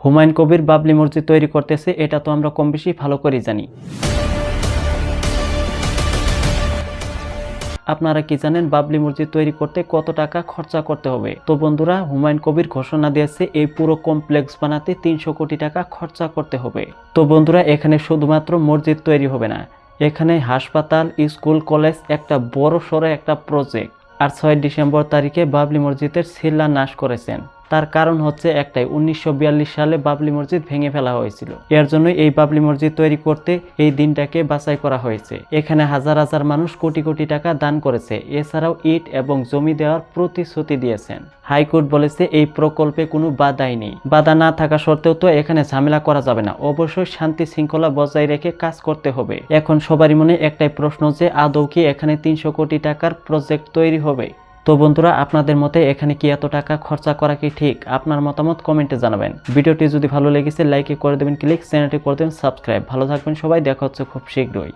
হুমায়ুন কবির বাবরি মসজিদ তৈরি করতেছে, এটা তো আমরা কম বেশি ভালো করেই জানি। আপনারা কি জানেন বাবরি মসজিদ তৈরি করতে কত টাকা খরচা করতে হবে? তো বন্ধুরা, হুমায়ুন কবির ঘোষণা দিয়েছে এই পুরো কমপ্লেক্স বানাতে 300 কোটি টাকা খরচা করতে হবে। তো বন্ধুরা, এখানে শুধুমাত্র মসজিদ তৈরি হবে না, এখানে হাসপাতাল, স্কুল, কলেজ, একটা বড় সড়ো একটা প্রজেক্ট। আর 6 ডিসেম্বর তারিখে বাবরি মসজিদের শিলান্যাস করেছেন। তার কারণ হচ্ছে একটাই, 1942 সালে বাবরি মসজিদ ভেঙে ফেলা হয়েছিল। এর জন্য এই বাবরি মসজিদ তৈরি করতে এই দিনটাকে বাছাই করা হয়েছে। এখানে হাজার হাজার মানুষ কোটি কোটি টাকা দান করেছে। এছাড়াও ইট এবং জমি দেওয়ার প্রতিশ্রুতি দিয়েছেন। হাইকোর্ট বলেছে এই প্রকল্পে কোনো বাধাই নেই। বাধা না থাকা সত্ত্বেও তো এখানে ঝামেলা করা যাবে না, অবশ্যই শান্তি শৃঙ্খলা বজায় রেখে কাজ করতে হবে। এখন সবারই মনে একটাই প্রশ্ন, যে আদৌ কি এখানে 300 কোটি টাকার প্রজেক্ট তৈরি হবে? তো বন্ধুরা, আপনাদের মতে এখানে কি এত টাকা খরচা করা কি ঠিক? আপনার মতামত কমেন্টে জানাবেন। ভিডিওটি যদি ভালো লেগেছে লাইক করে দেবেন ক্লিক, চ্যানেলটি করে দেবেন সাবস্ক্রাইব। ভালো থাকবেন সবাই, দেখা হচ্ছে খুব শীঘ্রই।